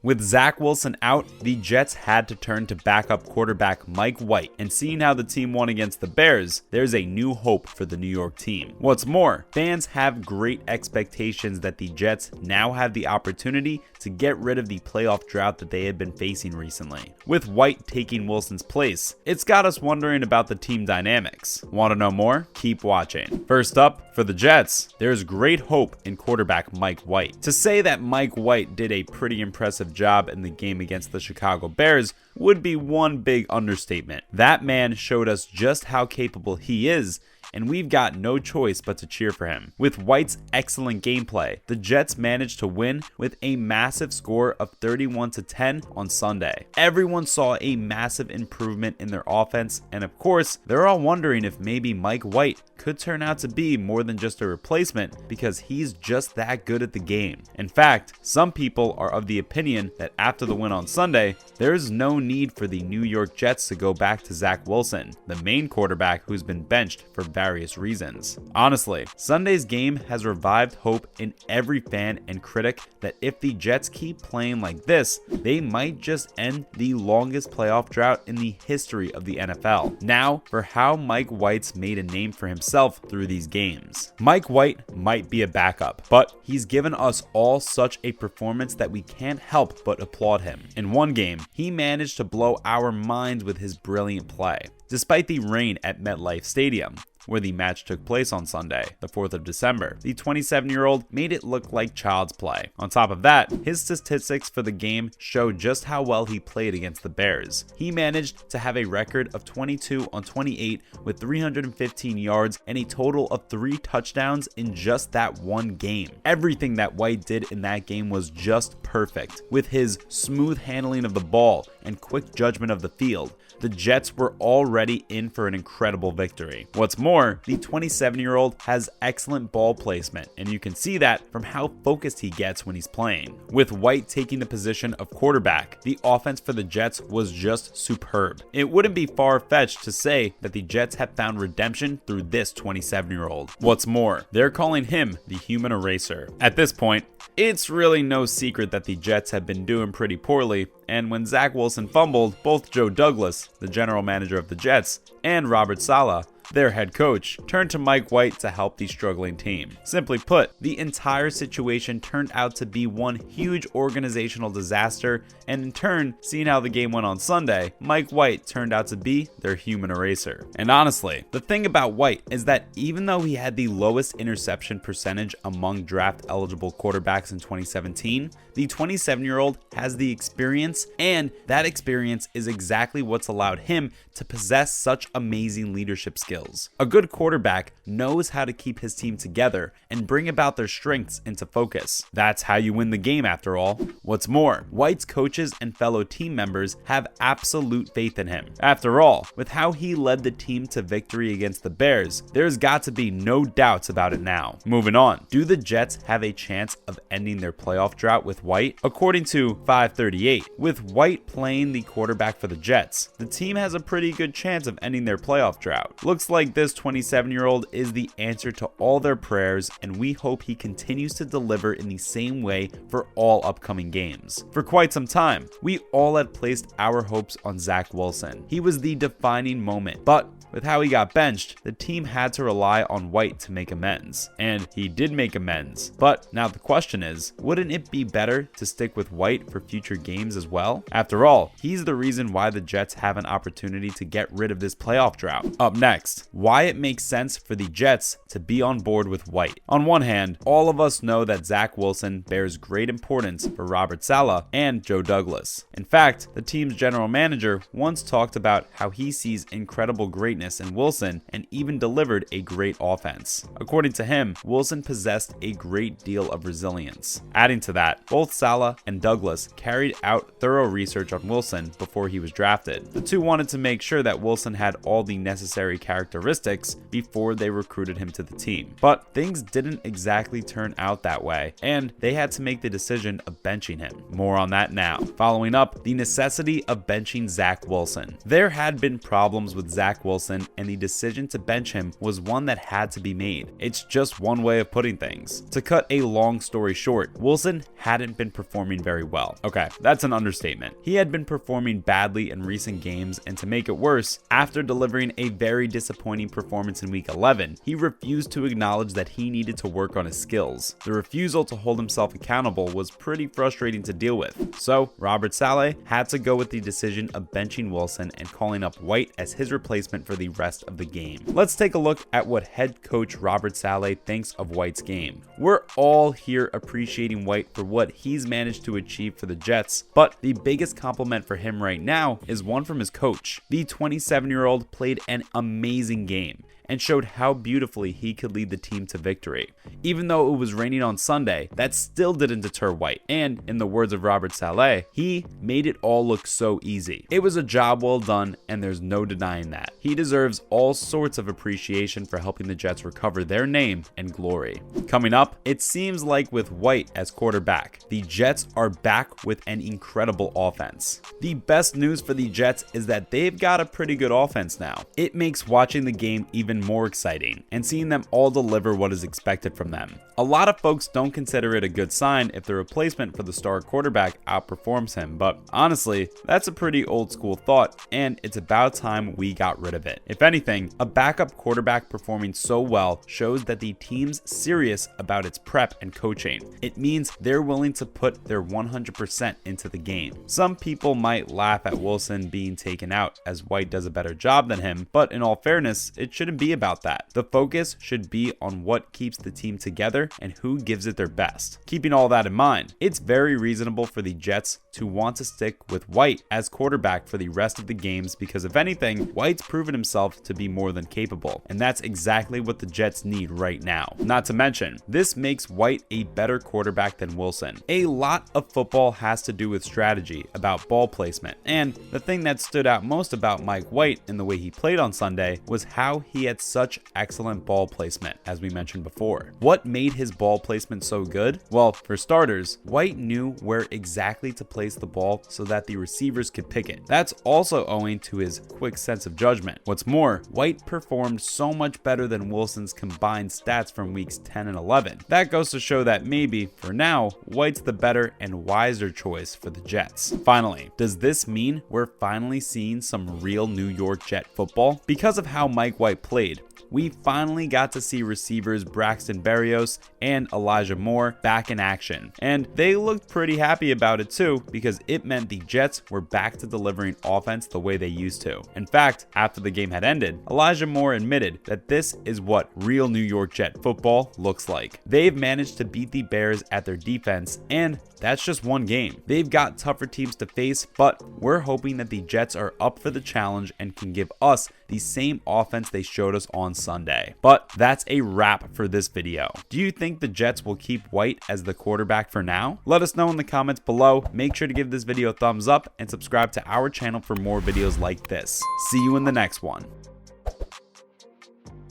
With Zach Wilson out, the Jets had to turn to backup quarterback Mike White, and seeing how the team won against the Bears, there's a new hope for the New York team. What's more, fans have great expectations that the Jets now have the opportunity to get rid of the playoff drought that they had been facing recently. With White taking Wilson's place, it's got us wondering about the team dynamics. Want to know more? Keep watching. First up, for the Jets, there's great hope in quarterback Mike White. To say that Mike White did a pretty impressive job in the game against the Chicago Bears would be one big understatement. That man showed us just how capable he is, and we've got no choice but to cheer for him. With White's excellent gameplay, the Jets managed to win with a massive score of 31-10 on Sunday. Everyone saw a massive improvement in their offense, and of course, they're all wondering if maybe Mike White could turn out to be more than just a replacement because he's just that good at the game. In fact, some people are of the opinion that after the win on Sunday, there's no need for the New York Jets to go back to Zach Wilson, the main quarterback who's been benched for various reasons. Honestly, Sunday's game has revived hope in every fan and critic that if the Jets keep playing like this, they might just end the longest playoff drought in the history of the NFL. Now, for how Mike White's made a name for himself through these games. Mike White might be a backup, but he's given us all such a performance that we can't help but applaud him. In one game, he managed to blow our minds with his brilliant play. Despite the rain at MetLife Stadium, where the match took place on Sunday, the 4th of December, the 27-year-old made it look like child's play. On top of that, his statistics for the game show just how well he played against the Bears. He managed to have a record of 22 on 28 with 315 yards and a total of 3 touchdowns in just that one game. Everything that White did in that game was just perfect. With his smooth handling of the ball and quick judgment of the field, the Jets were already in for an incredible victory. What's more, the 27-year-old has excellent ball placement, and you can see that from how focused he gets when he's playing. With White taking the position of quarterback, the offense for the Jets was just superb. It wouldn't be far-fetched to say that the Jets have found redemption through this 27-year-old. What's more, they're calling him the human eraser. At this point, it's really no secret that the Jets have been doing pretty poorly, and when Zach Wilson fumbled, both Joe Douglas, the general manager of the Jets, and Robert Saleh, their head coach, turned to Mike White to help the struggling team. Simply put, the entire situation turned out to be one huge organizational disaster, and in turn, seeing how the game went on Sunday, Mike White turned out to be their human eraser. And honestly, the thing about White is that even though he had the lowest interception percentage among draft-eligible quarterbacks in 2017, the 27-year-old has the experience, and that experience is exactly what's allowed him to possess such amazing leadership skills. A good quarterback knows how to keep his team together and bring about their strengths into focus. That's how you win the game, after all. What's more, White's coaches and fellow team members have absolute faith in him. After all, with how he led the team to victory against the Bears, there's got to be no doubts about it now. Moving on, do the Jets have a chance of ending their playoff drought with White? According to 538, with White playing the quarterback for the Jets, the team has a pretty good chance of ending their playoff drought. Looks like this 27-year-old is the answer to all their prayers, and we hope he continues to deliver in the same way for all upcoming games. For quite some time, we all had placed our hopes on Zach Wilson. He was the defining moment, but with how he got benched, the team had to rely on White to make amends. And he did make amends. But now the question is, wouldn't it be better to stick with White for future games as well? After all, he's the reason why the Jets have an opportunity to get rid of this playoff drought. Up next, why it makes sense for the Jets to be on board with White. On one hand, all of us know that Zach Wilson bears great importance for Robert Saleh and Joe Douglas. In fact, the team's general manager once talked about how he sees incredible greatness in Wilson and even delivered a great offense. According to him, Wilson possessed a great deal of resilience. Adding to that, both Saleh and Douglas carried out thorough research on Wilson before he was drafted. The two wanted to make sure that Wilson had all the necessary characteristics before they recruited him to the team. But things didn't exactly turn out that way, and they had to make the decision of benching him. More on that now. Following up, the necessity of benching Zach Wilson. There had been problems with Zach Wilson, and the decision to bench him was one that had to be made. It's just one way of putting things. To cut a long story short, Wilson hadn't hadn't been performing very well. Okay, that's an understatement. He had been performing badly in recent games, and to make it worse, after delivering a very disappointing performance in Week 11, he refused to acknowledge that he needed to work on his skills. The refusal to hold himself accountable was pretty frustrating to deal with. So, Robert Saleh had to go with the decision of benching Wilson and calling up White as his replacement for the rest of the game. Let's take a look at what head coach Robert Saleh thinks of White's game. We're all here appreciating White for what he's managed to achieve for the Jets, but the biggest compliment for him right now is one from his coach. The 27-year-old played an amazing game and showed how beautifully he could lead the team to victory. Even though it was raining on Sunday, that still didn't deter White, and in the words of Robert Saleh, he made it all look so easy. It was a job well done, and there's no denying that. He deserves all sorts of appreciation for helping the Jets recover their name and glory. Coming up, it seems like with White as quarterback, the Jets are back with an incredible offense. The best news for the Jets is that they've got a pretty good offense now. It makes watching the game even more exciting and seeing them all deliver what is expected from them. A lot of folks don't consider it a good sign if the replacement for the star quarterback outperforms him, but honestly, that's a pretty old school thought, and it's about time we got rid of it. If anything, a backup quarterback performing so well shows that the team's serious about its prep and coaching. It means they're willing to put their 100% into the game. Some people might laugh at Wilson being taken out as White does a better job than him, but in all fairness, it shouldn't be about that. The focus should be on what keeps the team together and who gives it their best. Keeping all that in mind, it's very reasonable for the Jets to want to stick with White as quarterback for the rest of the games because if anything, White's proven himself to be more than capable, and that's exactly what the Jets need right now. Not to mention, this makes White a better quarterback than Wilson. A lot of football has to do with strategy, about ball placement, and the thing that stood out most about Mike White in the way he played on Sunday was how he had such excellent ball placement, as we mentioned before. What made his ball placement so good? Well, for starters, White knew where exactly to place the ball so that the receivers could pick it. That's also owing to his quick sense of judgment. What's more, White performed so much better than Wilson's combined stats from weeks 10 and 11. That goes to show that maybe, for now, White's the better and wiser choice for the Jets. Finally, does this mean we're finally seeing some real New York Jet football? Because of how Mike White played, we finally got to see receivers Braxton Berrios and Elijah Moore back in action. And they looked pretty happy about it too, because it meant the Jets were back to delivering offense the way they used to. In fact, after the game had ended, Elijah Moore admitted that this is what real New York Jet football looks like. They've managed to beat the Bears at their defense, and that's just one game. They've got tougher teams to face, but we're hoping that the Jets are up for the challenge and can give us the same offense they showed us on Sunday. But that's a wrap for this video. Do you think the Jets will keep White as the quarterback for now? Let us know in the comments below. Make sure to give this video a thumbs up and subscribe to our channel for more videos like this. See you in the next one.